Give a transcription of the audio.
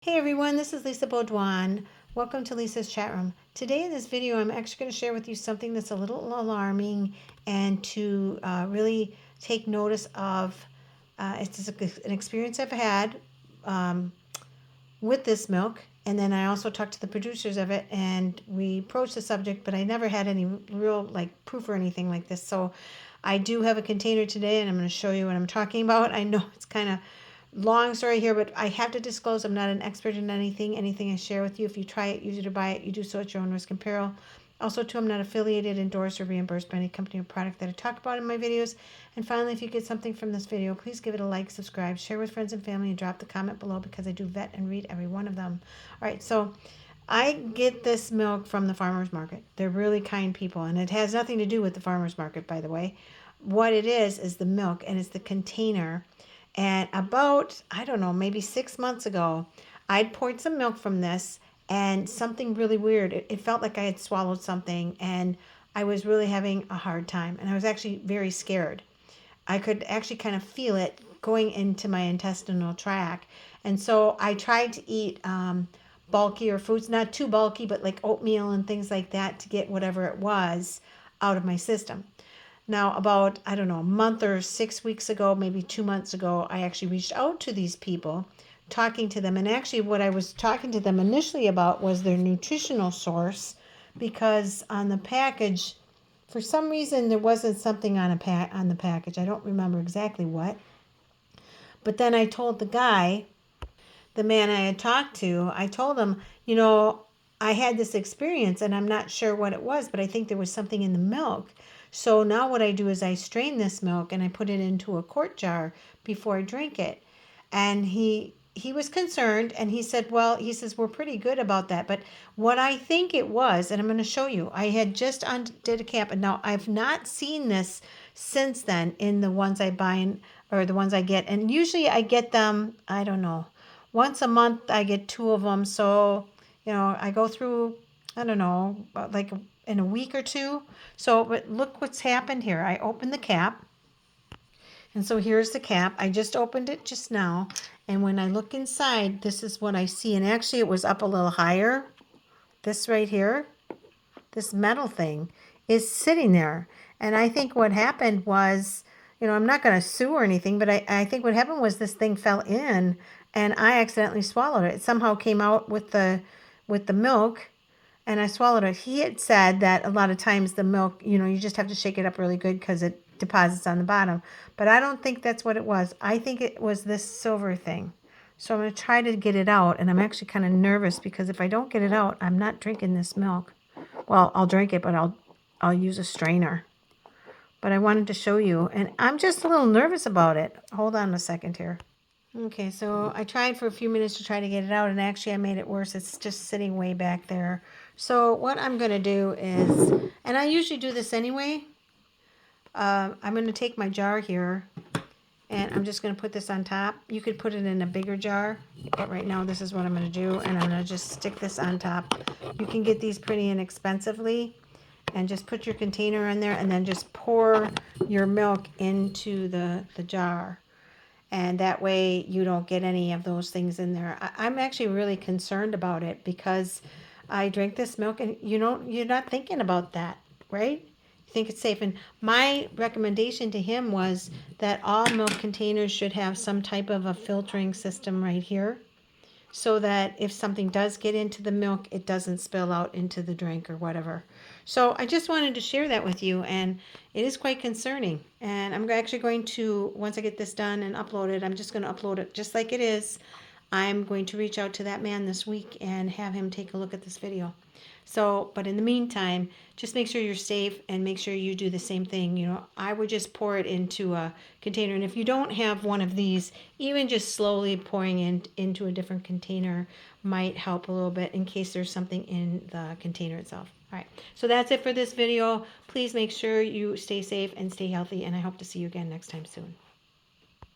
Hey everyone, this is Lisa Baudouin. Welcome to Lisa's chat room. Today in this video, I'm actually going to share with you something that's a little alarming and to really take notice of. It's an experience I've had with this milk, and then I also talked to the producers of it, and we approached the subject, but I never had any real proof or anything like this. So I do have a container today, and I'm going to show you what I'm talking about. I know it's kind of long story here, but I have to disclose I'm not an expert in anything. Anything I share with you, if you try it, use it, or buy it, you do so at your own risk and peril. Also, too, I'm not affiliated, endorsed, or reimbursed by any company or product that I talk about in my videos. And finally, if you get something from this video, please give it a like, subscribe, share with friends and family, and drop the comment below because I do vet and read every one of them. All right, so I get this milk from the farmer's market. They're really kind people, and it has nothing to do with the farmer's market, by the way. What it is the milk, and it's the container. And about, I don't know, maybe 6 months ago, I'd poured some milk from this and something really weird. It felt like I had swallowed something and I was really having a hard time. And I was actually very scared. I could actually kind of feel it going into my intestinal tract. And so I tried to eat bulkier foods, not too bulky, but like oatmeal and things like that to get whatever it was out of my system. Now, about, I don't know, a month or 6 weeks ago, maybe 2 months ago, I actually reached out to these people, talking to them. And actually, what I was talking to them initially about was their nutritional source, because on the package, for some reason, there wasn't something on the package. I don't remember exactly what. But then I told the guy, the man I had talked to, I told him, I had this experience and I'm not sure what it was, but I think there was something in the milk. So now what I do is I strain this milk and I put it into a quart jar before I drink it. And he was concerned and he said, well, he says, we're pretty good about that. But what I think it was, and I'm going to show you, I had just did a camp, and now I've not seen this since then in the ones I buy or the ones I get. And usually I get them, I don't know, once a month I get two of them. So, I go through, I don't know, like in a week or two. So, but look what's happened here. I opened the cap. And so here's the cap. I just opened it just now. And when I look inside, this is what I see. And actually it was up a little higher. This right here, this metal thing is sitting there. And I think what happened was, I'm not going to sue or anything, but I think what happened was this thing fell in and I accidentally swallowed it. It somehow came out with the milk and I swallowed it. He had said that a lot of times the milk, you just have to shake it up really good because it deposits on the bottom. But I don't think that's what it was. I think it was this silver thing. So I'm going to try to get it out. And I'm actually kind of nervous because if I don't get it out, I'm not drinking this milk. Well, I'll drink it, but I'll use a strainer. But I wanted to show you. And I'm just a little nervous about it. Hold on a second here. Okay, so I tried for a few minutes to try to get it out, and actually I made it worse. It's just sitting way back there. So what I'm going to do is, and I usually do this anyway, I'm going to take my jar here, and I'm just going to put this on top. You could put it in a bigger jar, but right now this is what I'm going to do, and I'm going to just stick this on top. You can get these pretty inexpensively, and just put your container in there, and then just pour your milk into the jar. And that way you don't get any of those things in there. I'm actually really concerned about it because I drink this milk and you're not thinking about that, right? You think it's safe. And my recommendation to him was that all milk containers should have some type of a filtering system right here, so that if something does get into the milk, it doesn't spill out into the drink or whatever. So I just wanted to share that with you, and it is quite concerning. And I'm actually going to, once I get this done and upload it, I'm just going to upload it just like it is. I'm going to reach out to that man this week and have him take a look at this video. So, but in the meantime, just make sure you're safe and make sure you do the same thing. I would just pour it into a container. And if you don't have one of these, even just slowly pouring into a different container might help a little bit in case there's something in the container itself. All right, so that's it for this video. Please make sure you stay safe and stay healthy, and I hope to see you again next time soon.